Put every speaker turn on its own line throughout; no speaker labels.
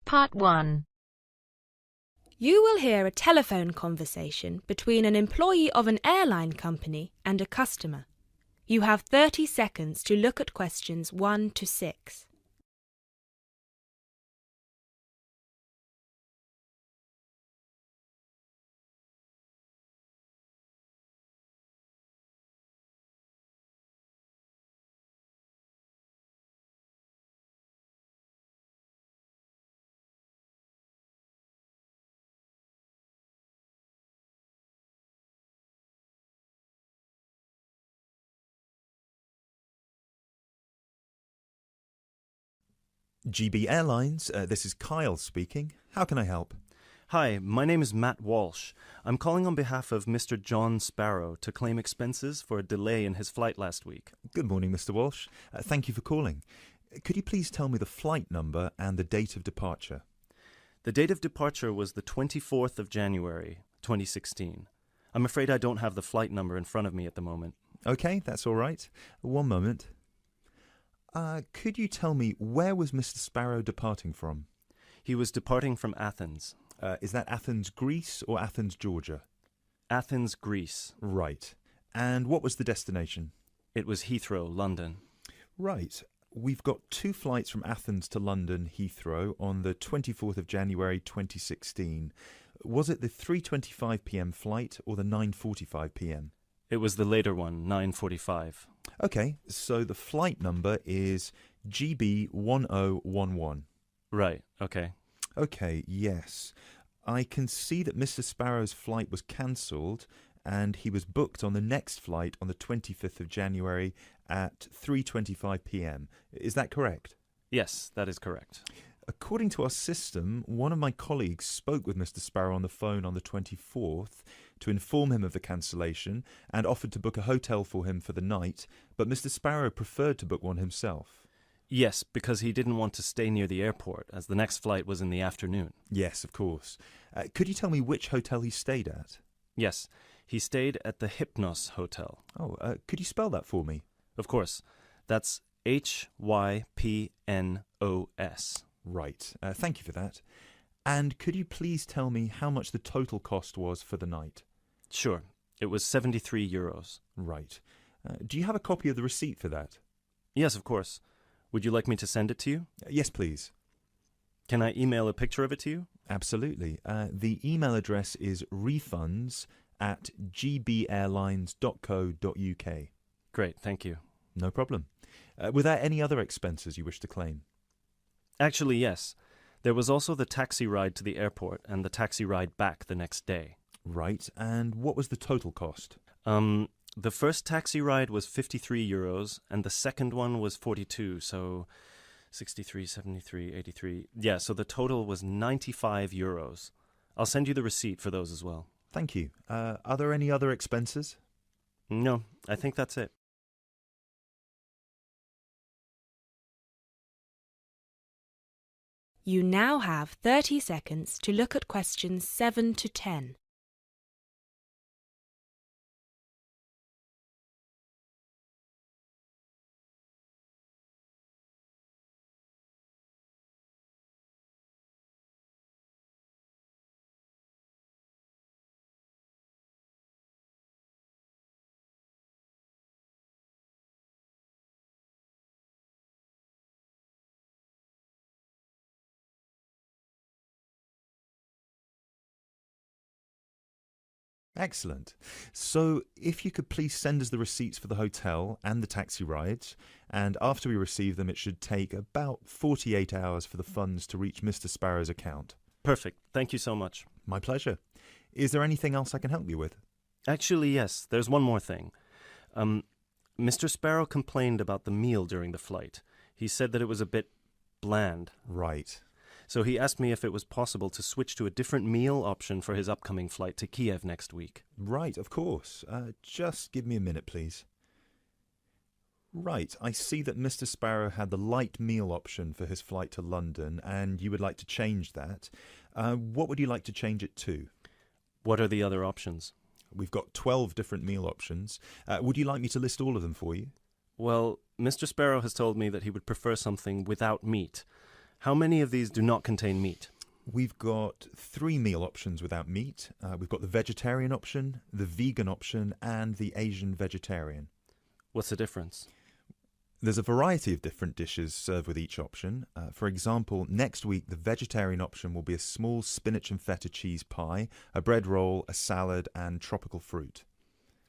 Part 1.
You will hear a telephone conversation between an employee of an airline company and a customer. You have 30 seconds to look at questions 1 to 6.
GB Airlines, this is Kyle speaking. How can I help?
Hi, my name is Matt Walsh. I'm calling on behalf of Mr. John Sparrow to claim expenses for a delay in his flight last week.
Good morning, Mr. Walsh. Thank you for calling. Could you please tell me the flight number and the date of departure?
The date of departure was the 24th of January, 2016. I'm afraid I don't have the flight number in front of me at the moment.
Okay, that's all right. One moment. Could you tell me where was Mr. Sparrow departing from?
He was departing from Athens.
Is that Athens, Greece or Athens, Georgia?
Athens, Greece.
Right. And what was the destination?
It was Heathrow, London.
Right. We've got 2 flights from Athens to London, Heathrow, on the 24th of January 2016. Was it the 3:25 p.m. flight or the 9:45 p.m.?
It was the later one, 9:45.
Okay, so the flight number is GB1011.
Right, okay.
Okay, yes. I can see that Mr. Sparrow's flight was cancelled and he was booked on the next flight on the 25th of January at 3:25 p.m. Is that correct?
Yes, that is correct.
According to our system, one of my colleagues spoke with Mr. Sparrow on the phone on the 24th to inform him of the cancellation and offered to book a hotel for him for the night, but Mr. Sparrow preferred to book one himself.
Yes, because he didn't want to stay near the airport, as the next flight was in the afternoon.
Yes, of course. Could you tell me which hotel he stayed at?
Yes, he stayed at the Hypnos Hotel.
Oh, could you spell that for me?
Of course. That's Hypnos.
Right. Thank you for that. And could you please tell me how much the total cost was for the night?
Sure. It was 73 euros.
Right. Do you have a copy of the receipt for that?
Yes, of course. Would you like me to send it to you?
Yes, please.
Can I email a picture of it to you?
Absolutely. The email address is refunds@gbairlines.co.uk.
Great, thank you.
No problem. Were there any other expenses you wish to claim?
Actually, yes. There was also the taxi ride to the airport and the taxi ride back the next day.
Right. And what was the total cost?
The first taxi ride was 53 euros and the second one was 42, so 63, 73, 83. Yeah, so the total was 95 euros. I'll send you the receipt for those as well.
Thank you. Are there any other expenses?
No, I think that's it.
You now have 30 seconds to look at questions 7 to 10.
Excellent. So if you could please send us the receipts for the hotel and the taxi rides, and after we receive them, it should take about 48 hours for the funds to reach Mr. Sparrow's account.
Perfect. Thank you so much.
My pleasure. Is there anything else I can help you with?
Actually, yes. There's one more thing. Mr. Sparrow complained about the meal during the flight. He said that it was a bit bland.
Right.
So he asked me if it was possible to switch to a different meal option for his upcoming flight to Kiev next week.
Right, of course. Just give me a minute, please. Right, I see that Mr. Sparrow had the light meal option for his flight to London, and you would like to change that. What would you like to change it to?
What are the other options?
We've got 12 different meal options. Would you like me to list all of them for you?
Well, Mr. Sparrow has told me that he would prefer something without meat. How many of these do not contain meat?
We've got 3 meal options without meat. We've got the vegetarian option, the vegan option, and the Asian vegetarian.
What's the difference?
There's a variety of different dishes served with each option. For example, next week the vegetarian option will be a small spinach and feta cheese pie, a bread roll, a salad, and tropical fruit.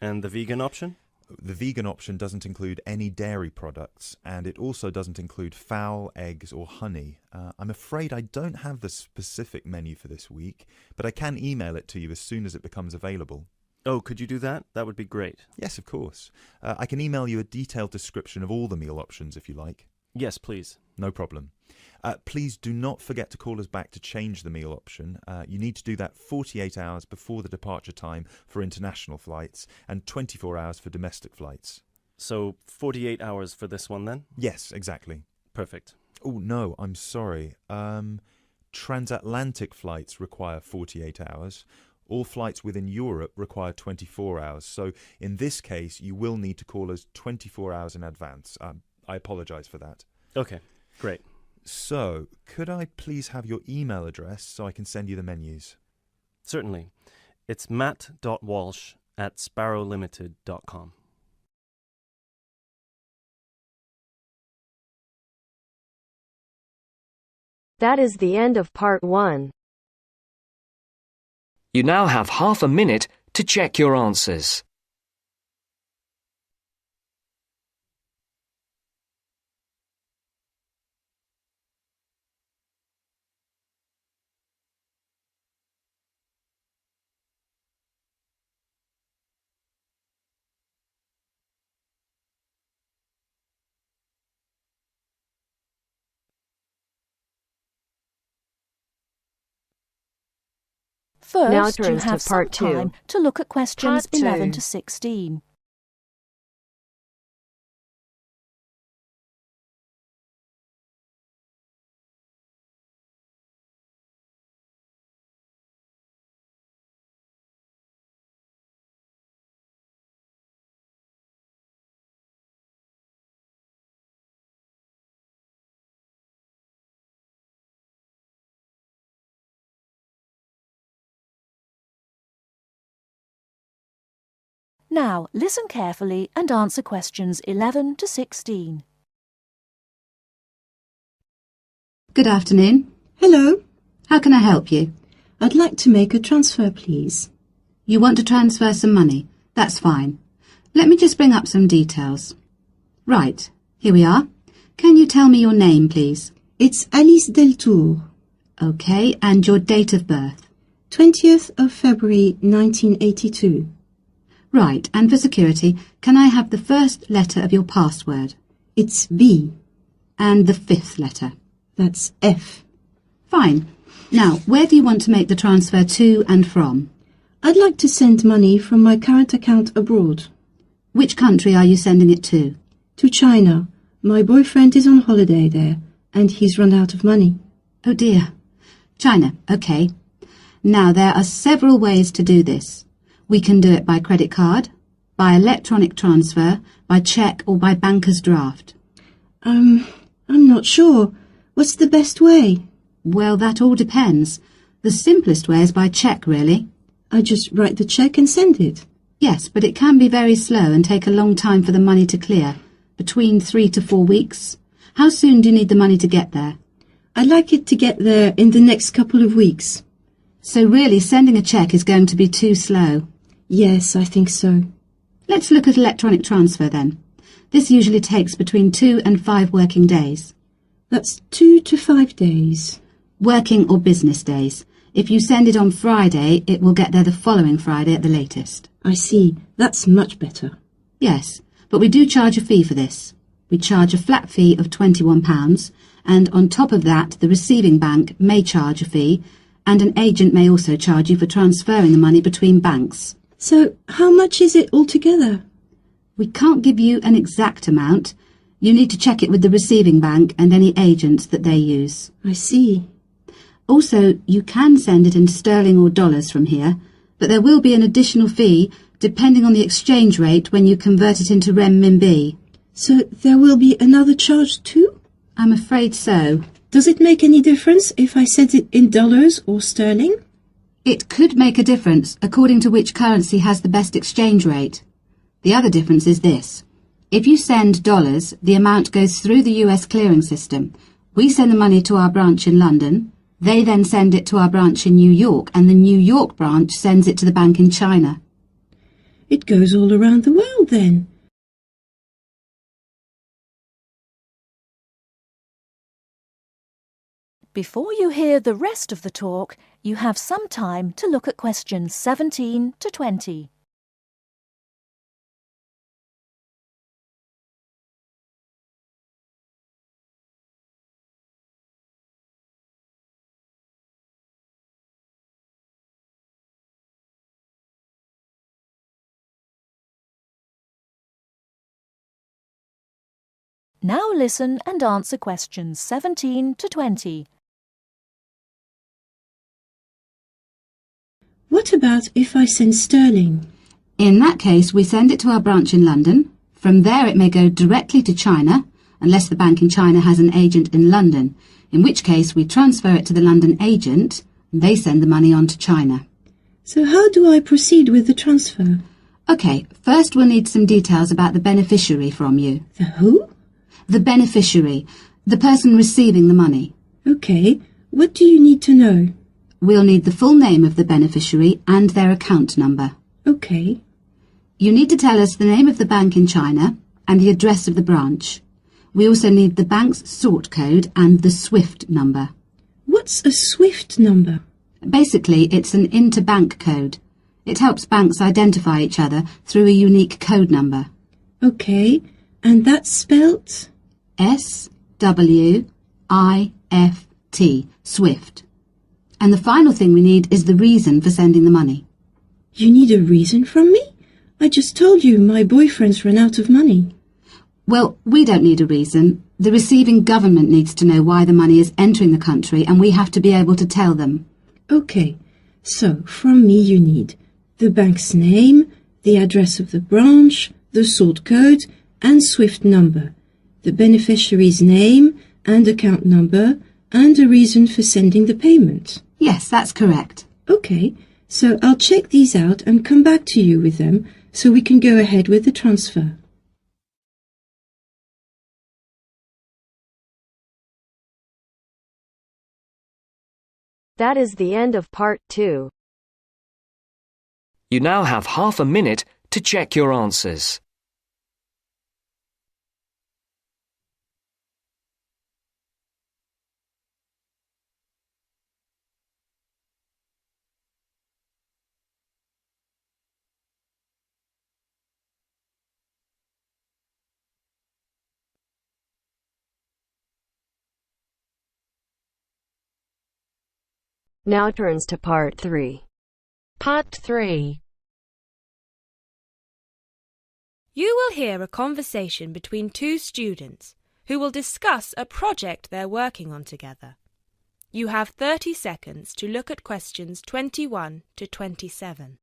And the vegan option?
The vegan option doesn't include any dairy products, and it also doesn't include fowl, eggs, or honey. I'm afraid I don't have the specific menu for this week, but I can email it to you as soon as it becomes available.
Oh, could you do that? That would be great.
Yes, of course. I can email you a detailed description of all the meal options if you like.
Yes, please.
No problem. Please do not forget to call us back to change the meal option. You need to do that 48 hours before the departure time for international flights and 24 hours for domestic flights.
So 48 hours for this one then?
Yes, exactly.
Perfect.
Oh, no, I'm sorry. Transatlantic flights require 48 hours. All flights within Europe require 24 hours. So in this case, you will need to call us 24 hours in advance. I apologise for that.
Okay, great.
So, could I please have your email address so I can send you the menus?
Certainly. It's matt.walsh@sparrowlimited.com.
That is the end of part 1.
You now have half a minute to check your answers.
Now
First, you
turns to
have some
part 2.
time to look at questions
Part 2.
11 to 16. Now, listen carefully and answer questions 11 to 16.
Good afternoon.
Hello.
How can I help you?
I'd like to make a transfer, please.
You want to transfer some money? That's fine. Let me just bring up some details. Right, here we are. Can you tell me your name, please?
It's Alice Deltour.
OK, and your date of birth?
20th of February 1982.
Right, and for security, can I have the first letter of your password?
It's B.
And the 5th letter?
That's F.
Fine. Now, where do you want to make the transfer to and from?
I'd like to send money from my current account abroad.
Which country are you sending it to?
To China. My boyfriend is on holiday there, and he's run out of money.
Oh dear. China, OK. Now, there are several ways to do this. We can do it by credit card, by electronic transfer, by cheque or by banker's draft.
I'm not sure. What's the best way?
Well, that all depends. The simplest way is by cheque, really.
I just write the cheque and send it.
Yes, but it can be very slow and take a long time for the money to clear, between 3 to 4 weeks. How soon do you need the money to get there?
I'd like it to get there in the next couple of weeks.
So really, sending a cheque is going to be too slow.
Yes, I think so.
Let's look at electronic transfer then. This usually takes between 2 and 5 working days.
That's 2 to 5 days.
Working or business days. If you send it on Friday, it will get there the following Friday at the latest.
I see. That's much better.
Yes, but we do charge a fee for this. We charge a flat fee of £21, and on top of that, the receiving bank may charge a fee, and an agent may also charge you for transferring the money between banks.
So, how much is it altogether?
We can't give you an exact amount. You need to check it with the receiving bank and any agents that they use.
I see.
Also, you can send it in sterling or dollars from here, but there will be an additional fee depending on the exchange rate when you convert it into renminbi.
So there will be another charge too?
I'm afraid so.
Does it make any difference if I send it in dollars or sterling?
It could make a difference according to which currency has the best exchange rate. The other difference is this. If you send dollars, the amount goes through the US clearing system. We send the money to our branch in London. They then send it to our branch in New York, and the New York branch sends it to the bank in China.
It goes all around the world then.
Before you hear the rest of the talk, you have some time to look at questions 17 to 20. Now listen and answer questions 17 to 20.
What about if I send sterling?
In that case, we send it to our branch in London. From there it may go directly to China, unless the bank in China has an agent in London, in which case we transfer it to the London agent, and they send the money on to China.
So how do I proceed with the transfer?
OK, first we'll need some details about the beneficiary from you.
The who?
The beneficiary, the person receiving the money.
OK, what do you need to know?
We'll need the full name of the beneficiary and their account number.
OK.
You need to tell us the name of the bank in China and the address of the branch. We also need the bank's sort code and the SWIFT number.
What's a SWIFT number?
Basically, it's an interbank code. It helps banks identify each other through a unique code number.
OK, and that's spelt?
SWIFT, SWIFT. And the final thing we need is the reason for sending the money.
You need a reason from me? I just told you my boyfriend's run out of money.
Well, we don't need a reason. The receiving government needs to know why the money is entering the country, and we have to be able to tell them.
OK, so from me you need the bank's name, the address of the branch, the sort code and SWIFT number, the beneficiary's name and account number, and a reason for sending the payment.
Yes, that's correct.
OK, so I'll check these out and come back to you with them so we can go ahead with the transfer.
That is the end of part 2.
You now have half a minute to check your answers.
Now turns to part 3. Part 3.
You will hear a conversation between two students who will discuss a project they're working on together. You have 30 seconds to look at questions 21 to 27.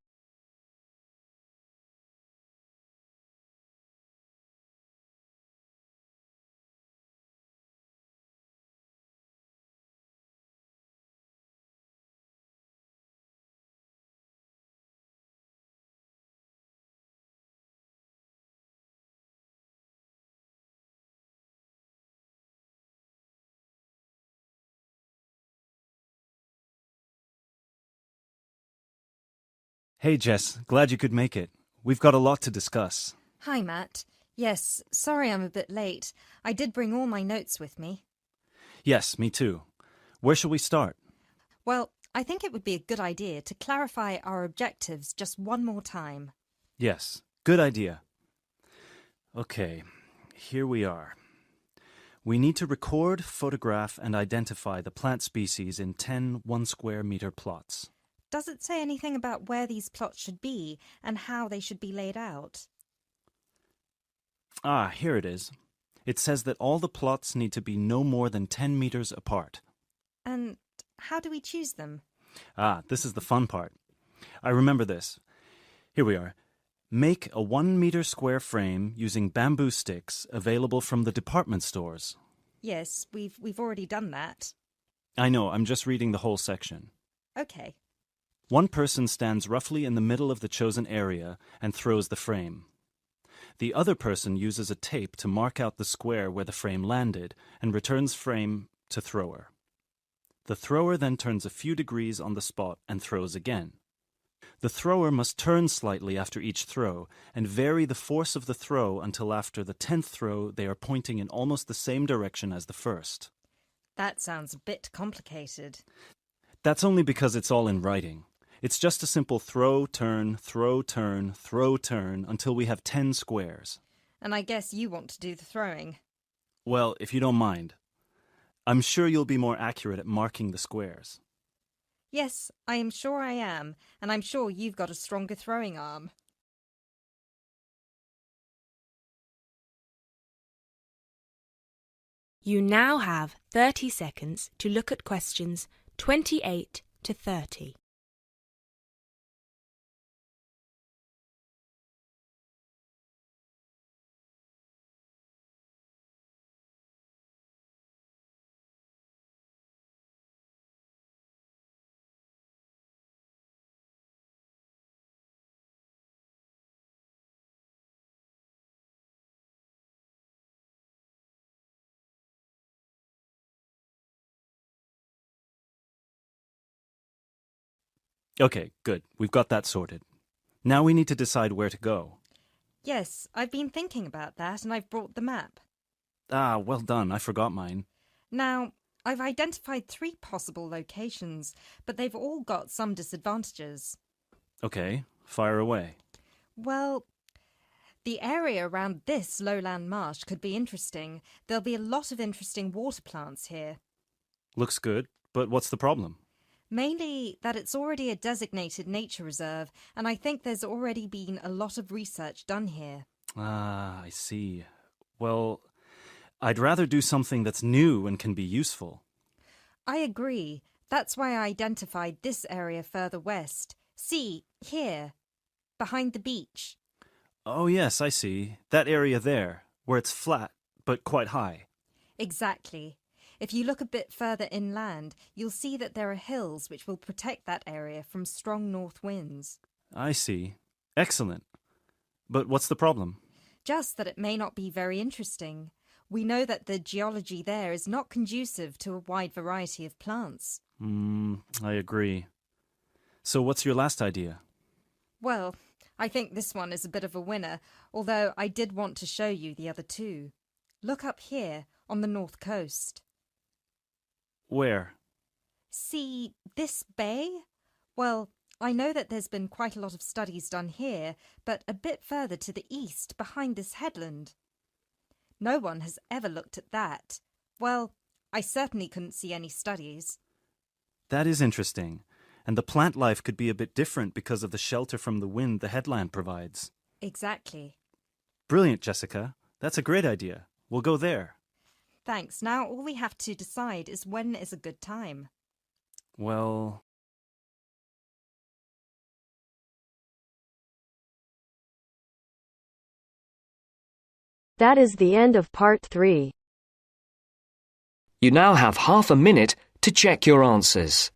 Hey, Jess, glad you could make it. We've got a lot to discuss.
Hi, Matt. Yes, sorry I'm a bit late. I did bring all my notes with me.
Yes, me too. Where shall we start?
Well, I think it would be a good idea to clarify our objectives just one more time.
Yes, good idea. Okay, here we are. We need to record, photograph, and identify the plant species in 10 1-square-meter plots.
Does it say anything about where these plots should be and how they should be laid out?
Ah, here it is. It says that all the plots need to be no more than 10 meters apart.
And how do we choose them?
Ah, this is the fun part. I remember this. Here we are. Make a 1-meter square frame using bamboo sticks available from the department stores.
Yes, we've already done that.
I know, I'm just reading the whole section.
Okay.
One person stands roughly in the middle of the chosen area and throws the frame. The other person uses a tape to mark out the square where the frame landed and returns frame to thrower. The thrower then turns a few degrees on the spot and throws again. The thrower must turn slightly after each throw and vary the force of the throw until after the 10th throw they are pointing in almost the same direction as the first.
That sounds a bit complicated.
That's only because it's all in writing. It's just a simple throw, turn, throw, turn, throw, turn until we have 10 squares.
And I guess you want to do the throwing.
Well, if you don't mind. I'm sure you'll be more accurate at marking the squares.
Yes, I am sure I am, and I'm sure you've got a stronger throwing arm.
You now have 30 seconds to look at questions 28 to 30.
Okay, good. We've got that sorted. Now we need to decide where to go.
Yes, I've been thinking about that, and I've brought the map.
Ah, well done. I forgot mine.
Now, I've identified 3 possible locations, but they've all got some disadvantages.
Okay, fire away.
Well, the area around this lowland marsh could be interesting. There'll be a lot of interesting water plants here.
Looks good, but what's the problem?
Mainly that it's already a designated nature reserve, and I think there's already been a lot of research done here.
Ah, I see. Well, I'd rather do something that's new and can be useful.
I agree. That's why I identified this area further west. See, here, behind the beach.
Oh yes, I see. That area there, where it's flat, but quite high.
Exactly. If you look a bit further inland, you'll see that there are hills which will protect that area from strong north winds.
I see. Excellent. But what's the problem?
Just that it may not be very interesting. We know that the geology there is not conducive to a wide variety of plants.
I agree. So what's your last idea?
Well, I think this one is a bit of a winner, although I did want to show you the other 2. Look up here, on the north coast.
Where?
See this bay? Well, I know that there's been quite a lot of studies done here, but a bit further to the east, behind this headland. No one has ever looked at that. Well, I certainly couldn't see any studies.
That is interesting. And the plant life could be a bit different because of the shelter from the wind the headland provides.
Exactly.
Brilliant, Jessica. That's a great idea. We'll go there.
Thanks. Now all we have to decide is when is a good time.
Well...
That is the end of part 3.
You now have half a minute to check your answers.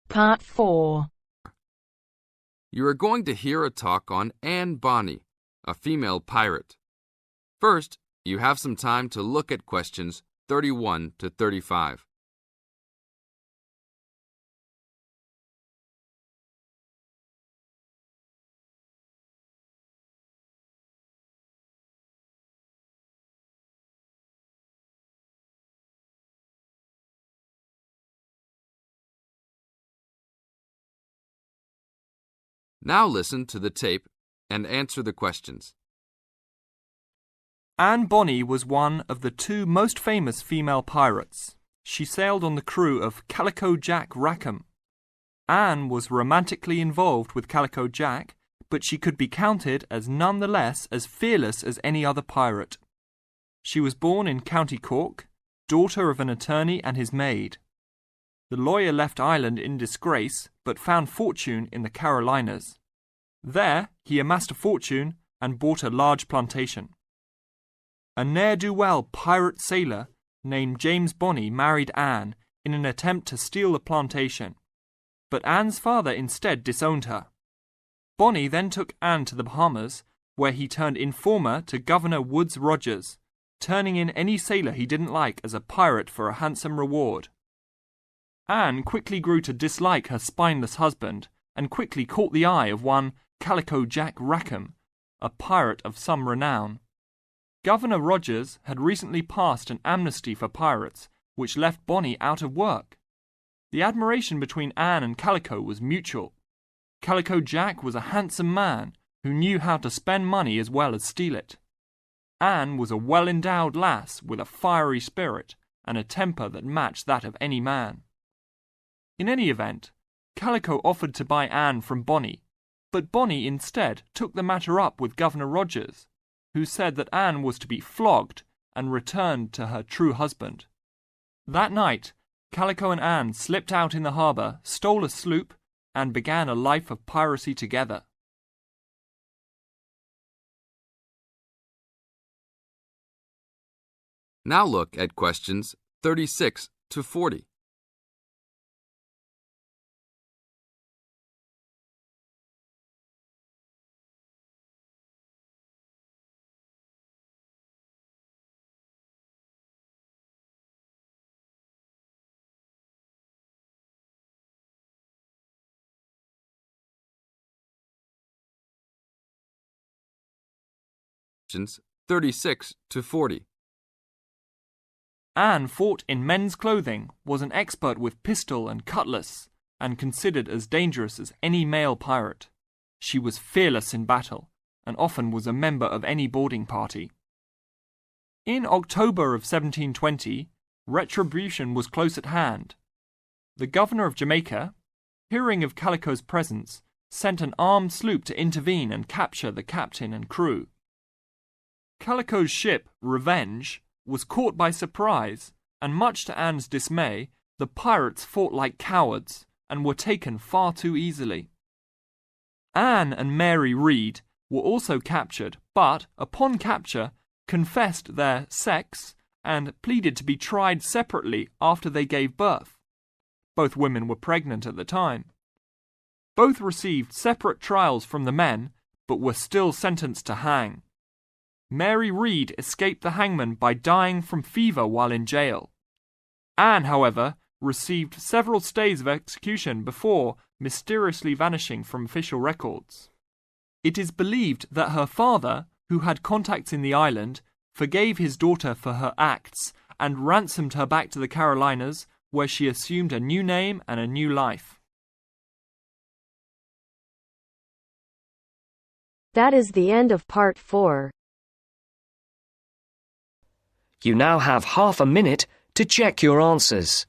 Part 4.
You are going to hear a talk on Anne Bonny, a female pirate. First, you have some time to look at questions 31 to 35. Now listen to the tape and answer the questions.
Anne Bonny was one of the 2 most famous female pirates. She sailed on the crew of Calico Jack Rackham. Anne was romantically involved with Calico Jack, but she could be counted as none the less as fearless as any other pirate. She was born in County Cork, daughter of an attorney and his maid. The lawyer left Ireland in disgrace, but found fortune in the Carolinas. There he amassed a fortune and bought a large plantation. A ne'er-do-well pirate sailor named James Bonney married Anne in an attempt to steal the plantation, but Anne's father instead disowned her. Bonney then took Anne to the Bahamas, where he turned informer to Governor Woodes Rogers, turning in any sailor he didn't like as a pirate for a handsome reward. Anne quickly grew to dislike her spineless husband and quickly caught the eye of one Calico Jack Rackham, a pirate of some renown. Governor Rogers had recently passed an amnesty for pirates, which left Bonney out of work. The admiration between Anne and Calico was mutual. Calico Jack was a handsome man who knew how to spend money as well as steal it. Anne was a well-endowed lass with a fiery spirit and a temper that matched that of any man. In any event, Calico offered to buy Anne from Bonney, but Bonney instead took the matter up with Governor Rogers, who said that Anne was to be flogged and returned to her true husband. That night, Calico and Anne slipped out in the harbour, stole a sloop, and began a life of piracy together.
Now look at questions 36 to 40. Questions 36 to 40.
Anne fought in men's clothing, was an expert with pistol and cutlass, and considered as dangerous as any male pirate. She was fearless in battle, and often was a member of any boarding party. In October of 1720, retribution was close at hand. The governor of Jamaica, hearing of Calico's presence, sent an armed sloop to intervene and capture the captain and crew. Calico's ship, Revenge, was caught by surprise, and much to Anne's dismay, the pirates fought like cowards and were taken far too easily. Anne and Mary Read were also captured, but, upon capture, confessed their sex and pleaded to be tried separately after they gave birth. Both women were pregnant at the time. Both received separate trials from the men, but were still sentenced to hang. Mary Read escaped the hangman by dying from fever while in jail. Anne, however, received several stays of execution before mysteriously vanishing from official records. It is believed that her father, who had contacts in the island, forgave his daughter for her acts and ransomed her back to the Carolinas, where she assumed a new name and a new life.
That is the end of part 4.
You now have half a minute to check your answers.